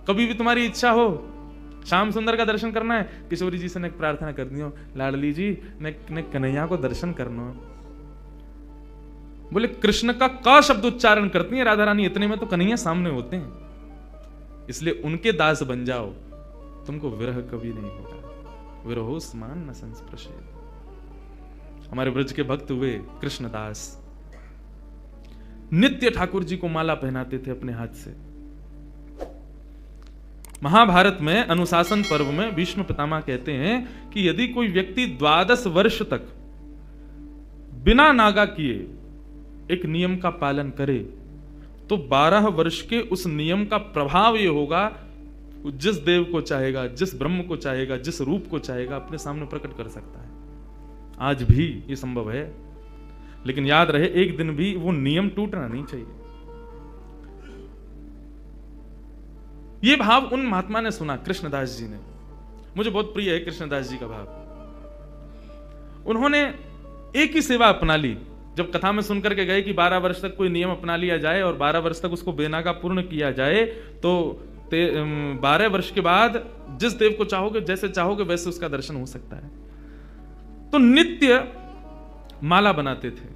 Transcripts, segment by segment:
कभी भी तुम्हारी इच्छा हो श्याम सुंदर का दर्शन करना है, किशोरी जी से ने प्रार्थना कर दियो, लाडली जी ने कन्हैया को दर्शन करना है। बोले कृष्ण का क शब्द उच्चारण करती है राधा रानी, इतने में तो कन्हैया सामने होते हैं, इसलिए उनके दास बन जाओ, तुमको विरह कभी नहीं होगा। विरहो स्मान न संस्पृशेत। हमारे ब्रज के भक्त हुए कृष्णदास, नित्य ठाकुर जी को माला पहनाते थे अपने हाथ से। महाभारत में अनुशासन पर्व में भीष्म पितामह कहते हैं कि यदि कोई व्यक्ति 12 वर्ष तक बिना नागा किए एक नियम का पालन करे तो 12 वर्ष के उस नियम का प्रभाव यह होगा, जिस देव को चाहेगा, जिस ब्रह्म को चाहेगा, जिस रूप को चाहेगा अपने सामने प्रकट कर सकता है। आज भी यह संभव है, लेकिन याद रहे एक दिन भी वो नियम टूटना नहीं चाहिए। ये भाव उन महात्मा ने सुना, कृष्णदास जी ने। मुझे बहुत प्रिय है कृष्णदास जी का भाव। उन्होंने एक ही सेवा अपना ली। जब कथा में सुनकर के गए कि 12 वर्ष तक कोई नियम अपना लिया जाए और 12 वर्ष तक उसको बेनागा पूर्ण किया जाए, तो 12 वर्ष के बाद जिस देव को चाहोगे, जैसे चाहोगे वैसे उसका दर्शन हो सकता है। तो नित्य माला बनाते थे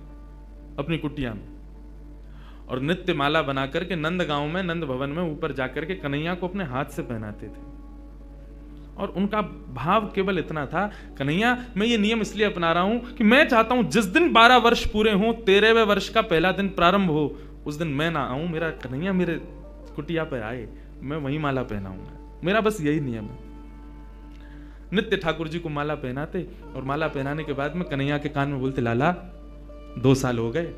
अपनी कुटिया में, और नित्य माला बना करके नंद गांव में, नंद भवन में ऊपर जाकर के कन्हैया को अपने हाथ से पहनाते थे। और उनका भाव केवल इतना था, कन्हैया मैं ये नियम इसलिए अपना रहा हूं कि मैं चाहता हूं जिस दिन 12 वर्ष पूरे हों, 13वें वर्ष का पहला दिन प्रारंभ हो, उस दिन मैं ना आऊं, मेरा कन्हैया मेरे कुटिया पर आए, मैं वही माला पहनाऊंगा। मेरा बस यही नियम है। नित्य ठाकुर जी को माला पहनाते, और माला पहनाने के बाद में कन्हैया के कान में बोलते, लाला 2 साल हो गए,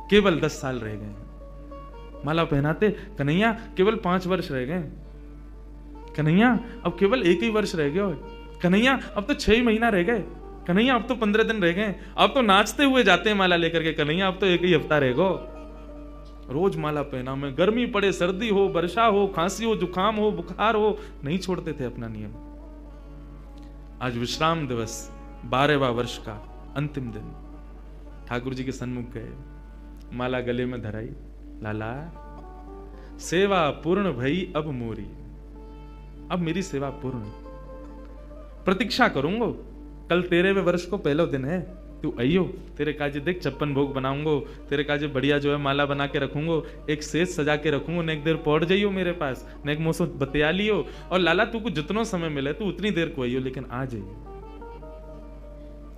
केवल 10 साल रह गए। माला पहनाते, कन्हैया केवल 5 वर्ष रह गए, कन्हैया अब केवल 1 ही वर्ष रह गया, कन्हैया अब तो 6 महीना रह गए, कन्हैया अब तो 15 दिन रह गए, अब तो नाचते हुए जाते हैं माला लेकर के, कन्हैया अब तो 1 ही हफ्ता रह गो। रोज माला पहना में, गर्मी पड़े, सर्दी हो, वर्षा हो, खांसी हो, जुकाम हो, बुखार हो, नहीं छोड़ते थे अपना नियम। आज विश्राम दिवस, 12वां वर्ष का अंतिम दिन, ठाकुर जी के सन्मुख गए, माला गले में धराई, लाला सेवा पूर्ण भई अब मोरी, अब मेरी सेवा पूर्ण, प्रतीक्षा करूंगो, कल 13वें वर्ष को पहला दिन है, तू आइयो, तेरे काजे देख 56 भोग बनाऊंगो, तेरे काजे बढ़िया जो है माला बना के रखूंगो, एक सेज सजा के रखूंगो, ने एक देर पौड़ जाइयो मेरे पास, ने एक मोसो बतिया लियो, और लाला तू को जितनो समय मिले तू उतनी देर को आइयो, लेकिन आ जाइयो।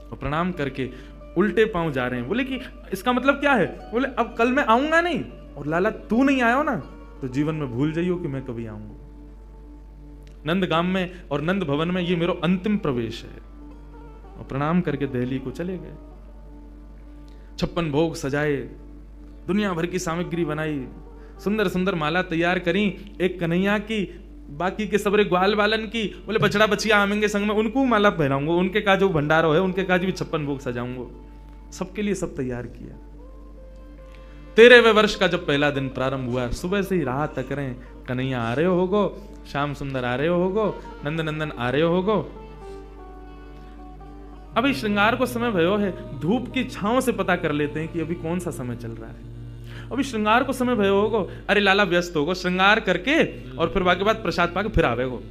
और प्रणाम करके उल्टे पांव जा रहे हैं। बोले कि इसका मतलब क्या है? बोले अब कल मैं आऊंगा नहीं, और लाला तू नहीं आयो ना तो जीवन में भूल जाइयो कि मैं कभी आऊंगा। नंदगाम में और नंद भवन में ये मेरा अंतिम प्रवेश है। और प्रणाम करके दिल्ली को चले गए। 56 भोग सजाए, दुनिया भर की सामग्री बनाई, सुंदर सुंदर माला तैयार करी, एक कन्हैया की, बाकी के सबरे ग्वाल बालन की। बोले बछड़ा बछिया आमेंगे संग में, उनको माला पहनाऊंगा, उनके का जो भंडारो है उनके काज भी 56 भोग सजाऊंगा। सबके लिए सब तैयार किया। 13वें वर्ष का जब पहला दिन प्रारंभ हुआ, सुबह से ही राह तक रहे, कन्हैया आ रहे होगो, श्याम सुंदर आ रहे होगो, नंद नंदन आ रहे होगो। अभी श्रृंगार को समय भयो है, धूप की छांव से पता कर लेते हैं कि अभी कौन सा समय चल रहा है। अभी श्रृंगार को समय भयो होगो, अरे लाला व्यस्त होगो, श्रृंगार करके और फिर बाकी बाद प्रसाद पाके फिर आवेगो।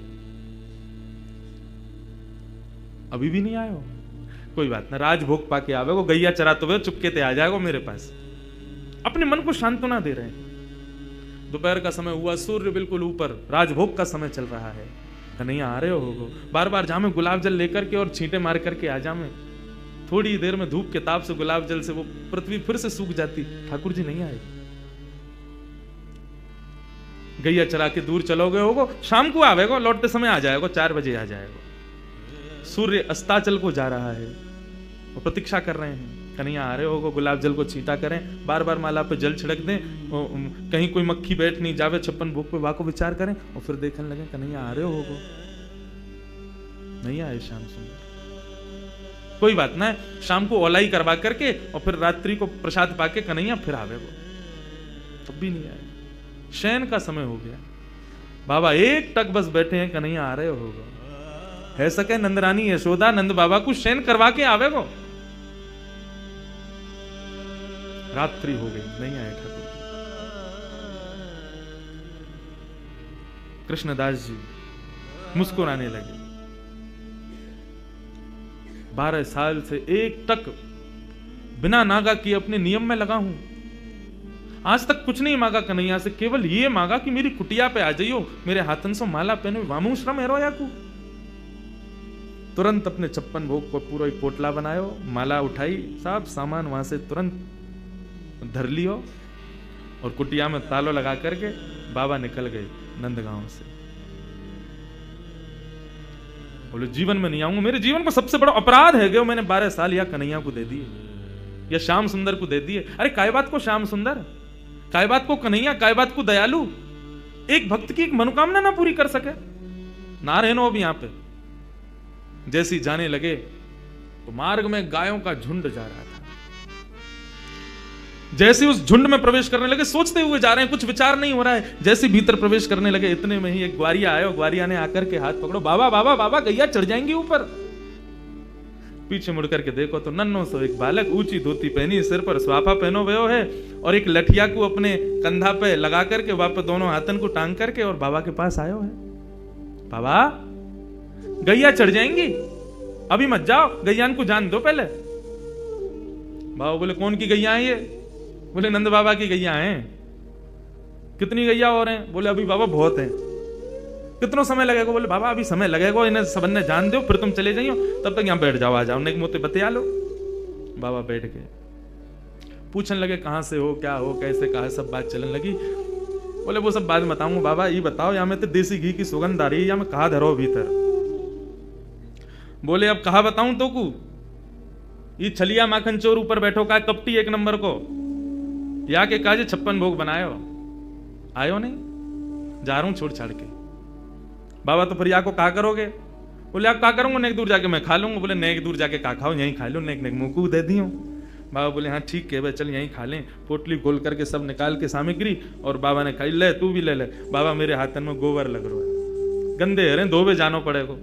अभी भी नहीं आए हो, कोई बात ना, राजभोग पाके आवेगो, गैया चराते हुए चुपके ते आ जाएगो मेरे पास। अपने मन को सांत्वना दे रहे हैं। दोपहर का समय हुआ, सूर्य बिल्कुल ऊपर, राजभोग का समय चल रहा है। कन्हैया आ रहे होगो, बार बार जामे गुलाब जल लेकर के और छींटे मार करके आ जामे। थोड़ी देर में धूप के ताप से, गुलाब जल से वो पृथ्वी फिर से सूख जाती। ठाकुर जी नहीं आए। गैया चरा के दूर चलोगे होगो, शाम को आवेगो, लौटते समय आ जाएगो, 4 बजे आ जाएगो। सूर्य अस्ताचल को जा रहा है, वो प्रतीक्षा कर रहे हैं। कन्हैया आ रहे होगो, गुलाब जल को छींटा करें, बार बार माला पे जल छिड़क दें, कहीं कोई मक्खी बैठ नहीं जावे 56 भोग पे, वाको विचार करें, और फिर देखने लगे कन्हैया आ रहे होगो। नहीं आए श्याम सुंदर। कोई बात ना, शाम को ओलाई करवा करके और फिर रात्रि को प्रसाद पाके कन्हैया फिर आवेगो। तब भी नहीं आए। शयन का समय हो गया, बाबा एक टक बस बैठे हैं, कन्हैया आ रहे होगो। है सके नंदरानी यशोदा नंद बाबा को शयन करवा के आवेगो। रात्रि हो गई, नहीं आए ठाकुर। कृष्णदास जी मुस्कुराने लगे। 12 साल से एक टक बिना नागा किए अपने नियम में लगा हूं, आज तक कुछ नहीं मांगा कन्हैया से, केवल ये मांगा कि मेरी कुटिया पे आ जाइयो, मेरे हाथन से माला पहने वामू श्रम हेरो याकू। तुरंत अपने 56 भोग को पूरा ही पोटला बनायो, माला उठाई, सब सामान वहां से तुरंत धर लियो और कुटिया में तालो लगा करके बाबा निकल गए नंदगांव से। बोले जीवन में नहीं आऊंगा, मेरे जीवन का सबसे बड़ा अपराध है कि मैंने 12 साल या कन्हैया को दे दिए या श्याम सुंदर को दे दिए। अरे काय बात को श्याम सुंदर, काय बात को कन्हैया, काय बात को दयालु, एक भक्त की एक मनोकामना ना पूरी कर सके। ना रहनो अब यहां पे। जैसी जाने लगे तो मार्ग में गायों का झुंड जा रहा था। जैसे उस झुंड में प्रवेश करने लगे, सोचते हुए जा रहे हैं, कुछ विचार नहीं हो रहा है। जैसे भीतर प्रवेश करने लगे इतने में ही एक ग्वारिया आया, ग्वारिया ने आकर के हाथ पकड़ो, बाबा बाबा बाबा गैया चढ़ जाएंगी ऊपर। पीछे मुड़ करके देखो तो नन्नो सो एक बालक, ऊंची धोती पहनी, सिर पर स्वाफा पहनो भयो है और एक लठिया को अपने कंधा पे लगा करके वापस दोनों हाथन को टांग करके और बाबा के पास आयो है। बाबा गैया चढ़ जाएंगी, अभी मत जाओ, गैयान को जान दो पहले। बाबा बोले कौन की गैया है ये? बोले नंद बाबा की गैया हैं। कितनी गैया और हैं? बोले अभी बाबा बहुत हैं। कितना समय लगेगा? बोले बाबा अभी समय लगेगा, इन्हें सबने जान दो, फिर तुम चले जाइयो, तब तक यहां बैठ जाओ, आ जाओ, नेक मोते बतिया लो। बाबा बैठ गए, पूछने लगे कहां से हो, क्या हो, कैसे, कहा, सब बात चलने लगी। बोले वो सब बात बताऊंगा, बाबा ये बताओ यहाँ में तो देसी घी की सुगंध आ रही है, या मैं कहा धरो भीतर? बोले अब कहा बताऊं तो को, ये छलिया माखन चोर ऊपर बैठो का कपटी एक नंबर को, या के काजे 56 भोग बनायो, आयो नहीं, जा रहा हूं छोड़ छाड़ के। बाबा तो फिर या को का करोगे? बोले आप का करूंगा, नेक दूर जाके मैं खा लूंगा। बोले नेक दूर जाके का खाओ, यहीं खा लो, नेक नेक मुंह को दे दियो। बाबा बोले हाँ ठीक है भाई, चल यहीं खा लें। पोटली खोल करके सब निकाल के सामग्री और बाबा ने खाई, ले तू भी ले ले। बाबा मेरे हाथन में गोबर लग रहा है, गंदे हरे धोबे जानो पड़ेगा,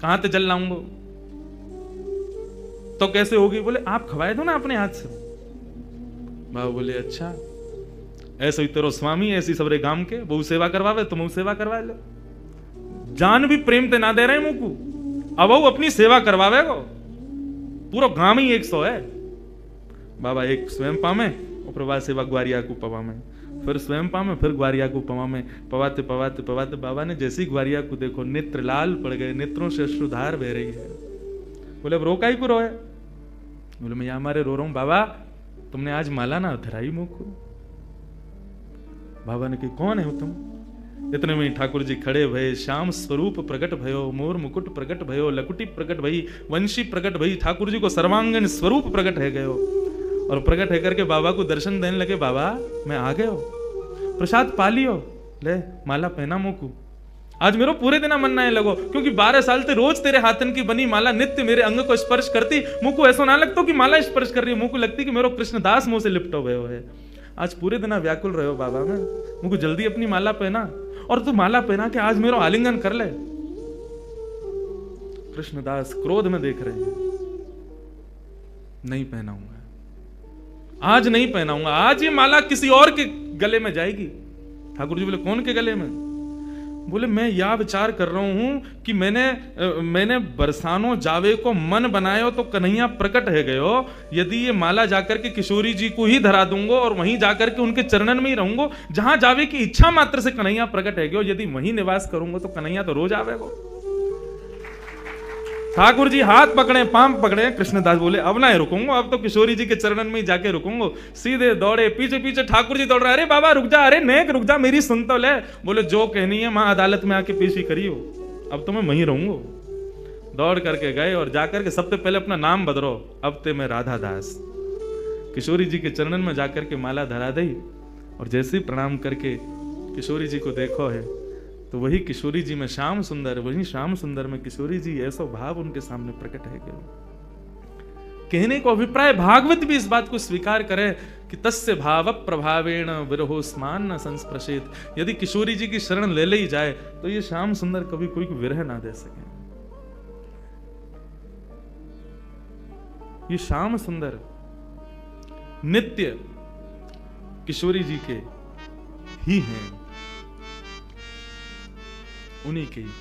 कहां ते जल लाऊंगा? तो कैसे होगी? बोले आप खवाए दो ना अपने हाथ से। बाबा बोले अच्छा, ऐसे ही तेरो स्वामी ऐसी सबरे गांव के वो सेवा करवावे, तुम सेवा करवा लो। जान भी प्रेम ते ना दे रहे मुंह को, अब वो अपनी सेवा करवावे को, पूरा गांव ही 100 है। बाबा एक स्वयं पामे और प्रभा सेवा ग्वारिया को पवा में, फिर स्वयं पामे, फिर ग्वारिया को पवा में, पवाते पवाते पवाते बाबा ने जैसी ग्वारिया को देखो, नेत्र लाल पड़ गए, नेत्रों से अश्रुधार बह रही है। बोले अब रोका ही को रोए? बोले मैं यहां मारे रो रहा हूं बाबा, तुमने आज माला ना धराई मुंह को। बाबा ने कही कौन है तुम? इतने में ठाकुर जी खड़े भये, श्याम स्वरूप प्रकट भयो, मोर मुकुट प्रकट भयो, लकुटी प्रकट भई, वंशी प्रकट भई, ठाकुर जी को सर्वांगन स्वरूप प्रकट है गयो और प्रकट है करके बाबा को दर्शन देने लगे। बाबा मैं आ गयो, प्रसाद पा लियो, ले माला पहना मुंह को। आज मेरे पूरे दिन मन ना लगो, क्योंकि 12 साल से रोज तेरे हाथन की बनी माला नित्य मेरे अंग को स्पर्श करती, मुंह को ऐसा ना लगता कि माला स्पर्श कर रही है, मुंह को लगती कि मेरा कृष्णदास मुंह से लिपटो भयो है। आज पूरे दिन व्याकुल रहो बाबा में, मुझको जल्दी अपनी माला पहना, और तू माला पहना के आज मेरा आलिंगन कर ले। कृष्णदास क्रोध में देख रहे हैं, नहीं पहनाऊंगा, आज नहीं पहनाऊंगा, आज ये माला किसी और के गले में जाएगी। ठाकुर जी बोले कौन के गले में? बोले मैं यह विचार कर रहा हूं कि मैंने बरसानो जावे को मन बनायो तो कन्हैया प्रकट है गयो, यदि ये माला जाकर के किशोरी जी को ही धरा दूंगा और वहीं जाकर के उनके चरणन में ही रहूंगा, जहां जावे की इच्छा मात्र से कन्हैया प्रकट है गयो, यदि वहीं निवास करूंगा तो कन्हैया तो रोज आवेगो। ठाकुर जी हाथ पकड़े, पांव पकड़े, कृष्णदास बोले अब ना रुकूंगा, अब तो किशोरी जी के चरणन में ही जाके रुकूंगा। सीधे दौड़े, पीछे पीछे ठाकुर जी दौड़ रहे, अरे बाबा रुक जा, अरे नेक रुक जा, मेरी सुन तो ले। बोले जो कहनी है मां अदालत में आके पेशी करियो, अब तो मैं वहीं रहूंगा। दौड़ करके गए और जाकर के सबसे पहले अपना नाम बदलो, अब ते मैं राधा दास। किशोरी जी के चरणन में जाकर के माला धरा दी और जैसे प्रणाम करके किशोरी जी को देखो है तो वही किशोरी जी में श्याम सुंदर, वही श्याम सुंदर में किशोरी जी, ऐसा भाव उनके सामने प्रकट है गया। कहने को अभिप्राय भागवत भी इस बात को स्वीकार करे कि तस्य भाव प्रभावेण विरहो स्मान न संस्पृशेत। यदि किशोरी जी की शरण ले ली जाए तो ये श्याम सुंदर कभी कोई विरह ना दे सके। ये श्याम सुंदर नित्य किशोरी जी के ही हैं। उन्हीं के ही।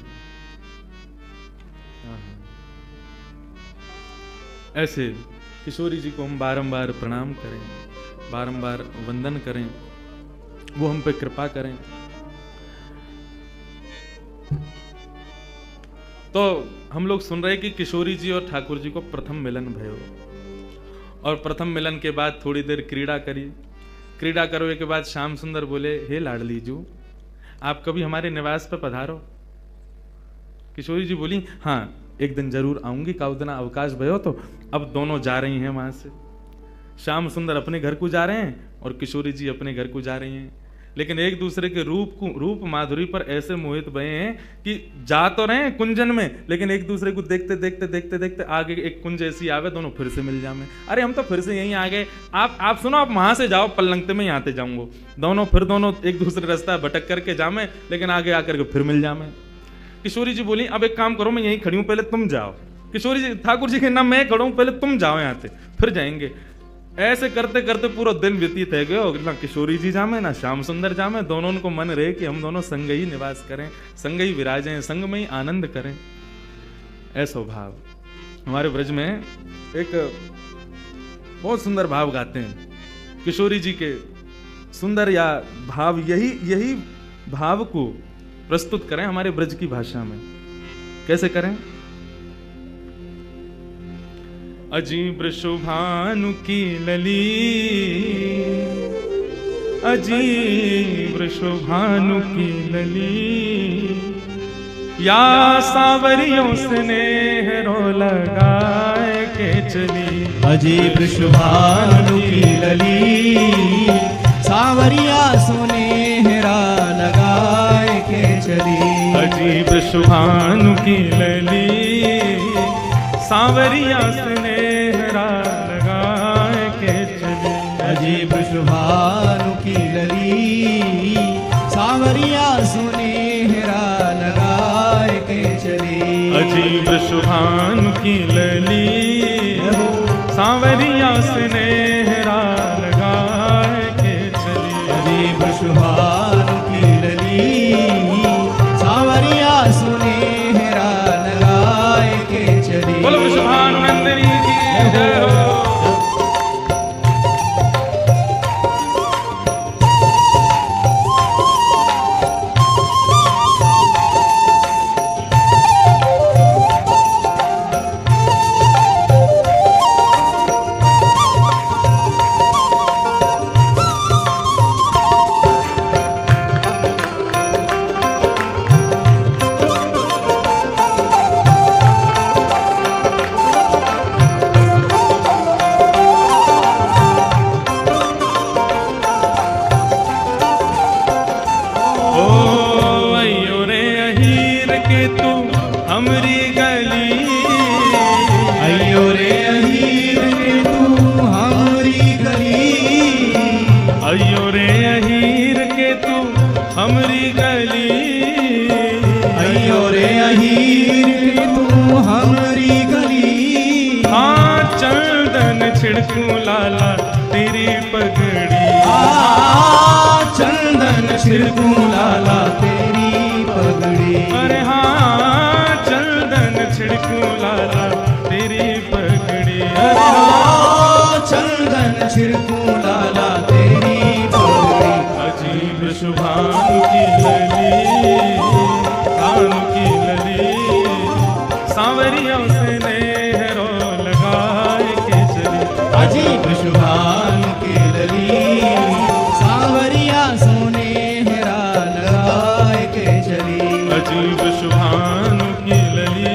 ऐसे किशोरी जी को हम बारंबार प्रणाम करें, बारंबार वंदन करें, वो हम पे कृपा करें। तो हम लोग सुन रहे कि किशोरी जी और ठाकुर जी को प्रथम मिलन भयो, और प्रथम मिलन के बाद थोड़ी देर क्रीड़ा करी। क्रीड़ा करने के बाद श्याम सुंदर बोले, हे लाडली जू, आप कभी हमारे निवास पर पधारो। किशोरी जी बोली, हाँ एक दिन जरूर आऊंगी, काउदना अवकाश भयो। तो अब दोनों जा रही हैं वहां से। श्याम सुंदर अपने घर को जा रहे हैं और किशोरी जी अपने घर को जा रही हैं, लेकिन एक दूसरे के रूप माधुरी पर ऐसे मोहित भये हैं कि जा तो रहे हैं कुंजन में, लेकिन एक दूसरे को देखते देखते देखते देखते आगे एक कुंज ऐसी आवे, दोनों फिर से मिल जामे। अरे हम तो फिर से यहीं आ गए, आप सुनो, आप वहां से जाओ पल्लंगते में, यहाँ से जाऊंगा। दोनों एक दूसरे रास्ता भटक करके जामे, लेकिन आगे आकर के फिर मिल जामे। किशोरी जी बोली, अब एक काम करो, मैं यहीं खड़ी हूं, पहले तुम जाओ। किशोरी जी, ठाकुर जी के नाम मैं खड़ा हूं, पहले तुम जाओ यहाँ से, फिर जाएंगे। ऐसे करते करते पूरा दिन व्यतीत है गयो, ना किशोरी जी जामे ना श्याम सुंदर जामे। दोनों को मन रहे कि हम दोनों संग ही निवास करें, संग ही विराजें, संग में ही आनंद करें। ऐसा भाव हमारे ब्रज में एक बहुत सुंदर भाव गाते हैं किशोरी जी के। सुंदर या भाव, यही भाव को प्रस्तुत करें हमारे ब्रज की भाषा में। कैसे करें? अजीब शुभानु की लली, अजीब शुभानु की लली, या सावरियों स्नेह रो लगाए के चली। अजीब शुभानु की लली, सावरिया सुनेहरा लगाए के चली। अजीब शुभानु की लली, सावरिया स्नेहरा लगाए के चली। अजीब शुभानु की लली, सावरिया सुनेहरा लगाए के चली। अजीब शुभानु की लली, सावरिया स्नेहरा लगाए के चली। अजीब शुभानु की लली, सावरिया सुनेहरा लगाए के चली। बोलो शुभानु नंदिनी की जय हो। छिड़कू लाला तेरी पगड़ी, चंदन छिड़कू लाला तेरी पगड़ी। अरे हाँ चंदन छिड़कू लाला तेरी पगड़ी। चंदन छिड़कू लाला तेरी पगड़ी। अजीब शुभानु की लली, भानु की लली, सांवरियों से नेहरो लगाए के चली। अजीब शुभानु की लली, सांवरिया सुनेहरा लगाए के चली। अजीब शुभानु की लली,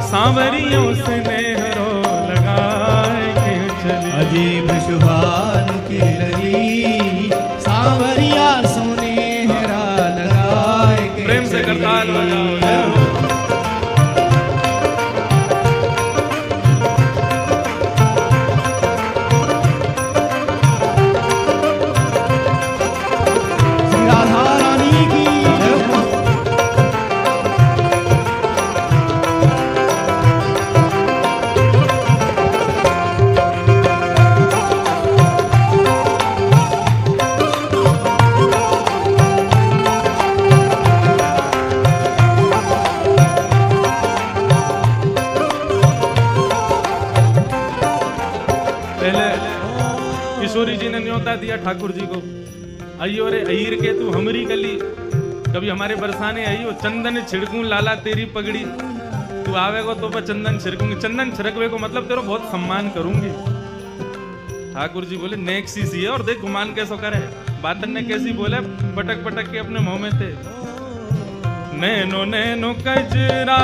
सांवरियों से नेहरो लगाए के चली। अजीब शुभानु की लली, सांवरिया सुनेहरा लगा बता दिया ठाकुर जी को, अयो रे अईर के तू हमरी गली, कभी हमारे बरसाने आइयो, चंदन छिड़कूं लाला तेरी पगड़ी, तू आवेगो तो मैं चंदन छिड़कूंगी, चंदन छिड़कवे को मतलब तेरा बहुत सम्मान करूंगी। ठाकुर जी बोले नेक सी है, और देख गुमान कैसो करे, बातन ने कैसी बोले, पटक पटक के अपने मुंह में थे। नैनो नैनो कजरा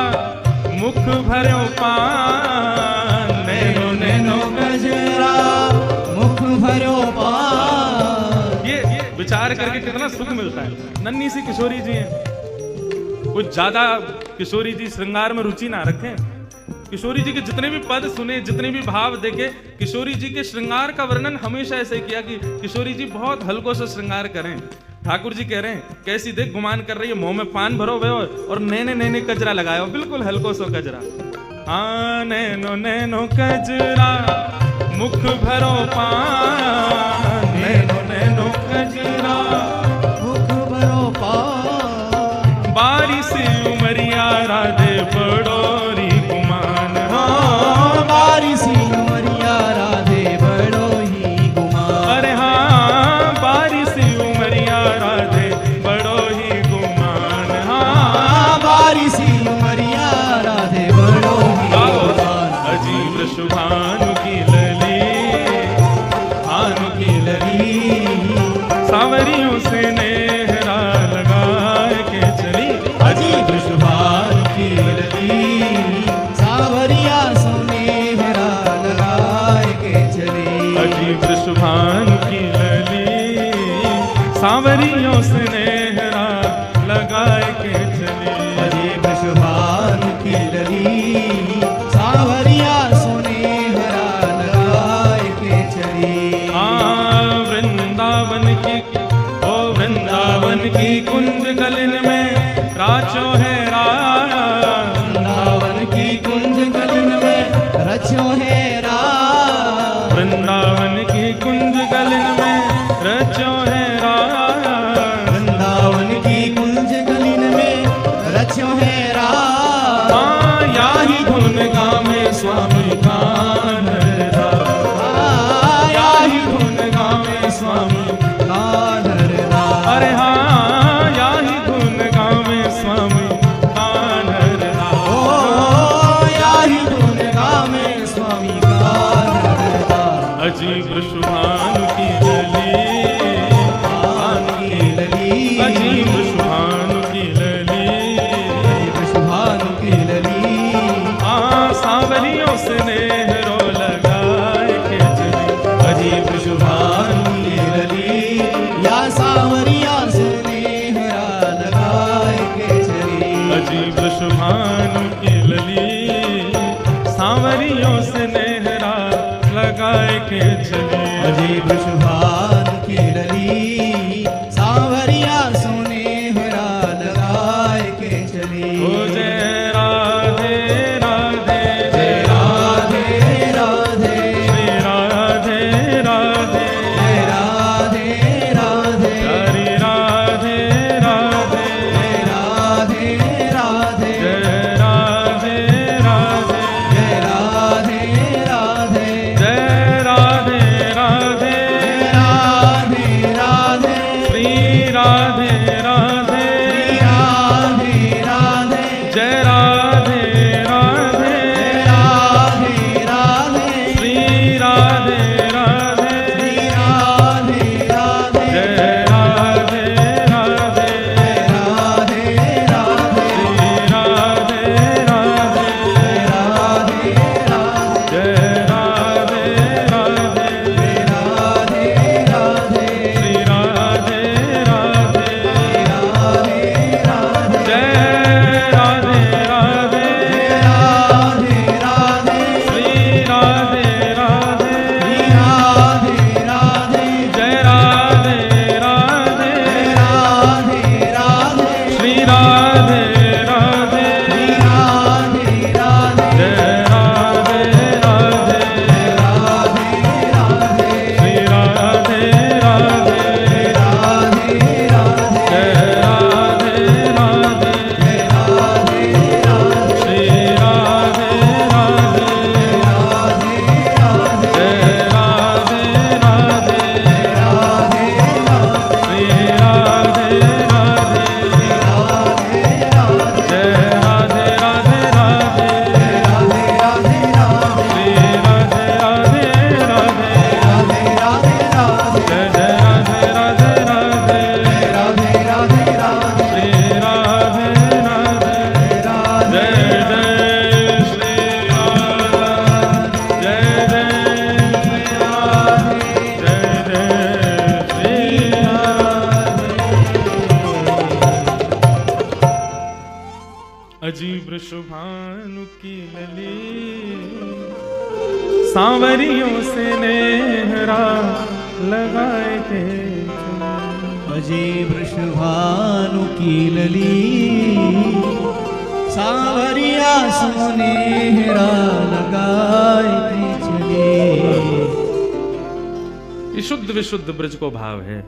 मुख भरो पान, नैनो नैनो कजरा मुख भरो पान। ये विचार करके कितना सुख मिलता है। नन्ही सी किशोरी जी हैं, कुछ ज्यादा किशोरी जी श्रृंगार में रुचि ना रखें। किशोरी जी के जितने भी पद सुने, जितने भी भाव देखे, किशोरी जी के श्रृंगार का वर्णन हमेशा ऐसे किया कि किशोरी जी बहुत हल्को से श्रृंगार करें। ठाकुर जी कह रहे हैं कैसी देख गुमान कर रही है, मुंह में पान भरो हुए और नैने नैने कजरा लगाओ, बिल्कुल हल्को सो कजरा। हाँ नैनो नैनो कजरा मुख भरो पान, नैनो नैनो कजरा मुख भरो पान। बारिश उमरिया राधे बड़ोरी गुमान, हाँ बारिश उमरिया राधे बड़ो ही गुमान। अरे हाँ बारिश उमरिया राधे बड़ो ही गुमान, हाँ बारिश उमरिया राधे बड़ो ही गुमान। अजीब शुभानु की लली, भानु की लली, सावरियों से नेहरा लगा के चली, अजीब शुभानु की लली, सावरिया सुनेहरा लगाए के चली। अजीब शुभानु की लली, सावरियों से नेहरा लगाए के चली। अजीब शुभानु की लली, सावरिया सुनेहरा लगाए के चली। वृंदावन की, ओ वृंदावन की कुंज गलिन में राचो है राज, वृंदावन की कुंज गलिन में रचो है राज। वृंदावन की कुंज गलिन में रचो है राज, वृंदावन की कुंज गलिन में रचो है राज। हाँ याही धुन गावे स्वामी कान्हर दास, याही धुन गावे स्वामी, कान्हर दास। अरे हाँ याही धुन गावे स्वामी कान्हर दास। ओ याही धुन गावे स्वामी कान्हर दास। अजीब शुभानु की लली, भानु की लली, अजीब शुभानु की लली, अजीब शुभानु की लली, सावरियों से नेहरो लगाए के चली। अजीब शुभानु की लली, या सावरिया सुनेहरा लगाए के चली। अजीब शुभानु की लली, सावरियों से नेहरा लगाए के चली। अजीब शुभानु की लली, सावरिया सुनेहरा लगाए के चली। ओ जय राधे राधे, जय राधे राधे, श्री राधे राधे, जय राधे राधे, हरि राधे राधे, जय राधे राधे, जय राधे राधे, जय राधे राधे, जय राधे राधे, राधे राधे, श्री राधे राधे, राधे राधे, जय राधे राधे, राधे राधे, श्री राधे राधे, राधे राधे, जय राधे राधे, राधे राधे, श्री राधे राधे, राधे राधे, जय राधे राधे, राधे राधे, श्री राधे राधे, राधे राधे, जय राधे राधे, राधे राधे, श्री राधे राधे, राधे राधे, जय राधे राधे, राधे राधे, श्री राधे राधे, राधे राधे, जय राधे राधे, राधे राधे, श्री राधे राधे, राधे राधे, जय राधे राधे, राधे राधे, श्री राधे राधे, राधे राधे, जय राधे राधे, अजीब शुभानु की लली, सांवरियों से नेहरा लगाए थे अजीब शुभानु की लली, सांवरिया सुनेहरा लगाए थे चले। ये शुद्ध विशुद्ध ब्रज को भाव है।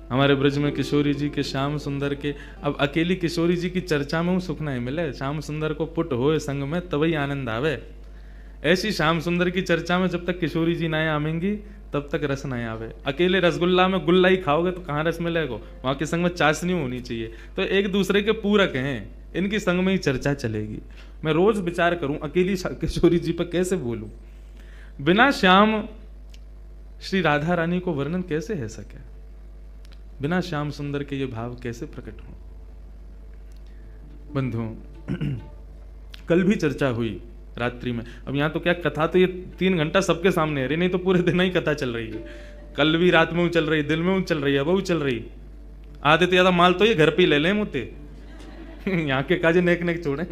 हमारे ब्रज में किशोरी जी के, श्याम सुंदर के, अब अकेली किशोरी जी की चर्चा में सुख नहीं मिले। श्याम सुंदर को पुट होए संग में तभी आनंद आवे। ऐसी श्याम सुंदर की चर्चा में जब तक किशोरी जी नहीं आवेंगी तब तक रस नहीं आवे। अकेले रसगुल्ला में गुल्ला ही खाओगे तो कहाँ रस मिलेगा? वहां के संग में चाशनी होनी चाहिए। तो एक दूसरे के पूरक हैं, इनकी संग में ही चर्चा चलेगी। मैं रोज विचार करूं अकेली किशोरी जी पर कैसे बोलूं, बिना श्याम श्री राधा रानी को वर्णन कैसे है सके, बिना श्याम सुंदर के ये भाव कैसे प्रकट हो। बंधुओं, कल भी चर्चा हुई रात्रि में। अब यहाँ तो क्या कथा, तो ये 3 घंटा सबके सामने है, नहीं तो पूरे दिन ही कथा चल रही है। कल भी रात में चल रही, दिन में चल रही है, अब चल रही। आधे तो ज्यादा माल तो ये घर पे ही ले लें मुते यहाँ के काजे नेक नेक छोड़े।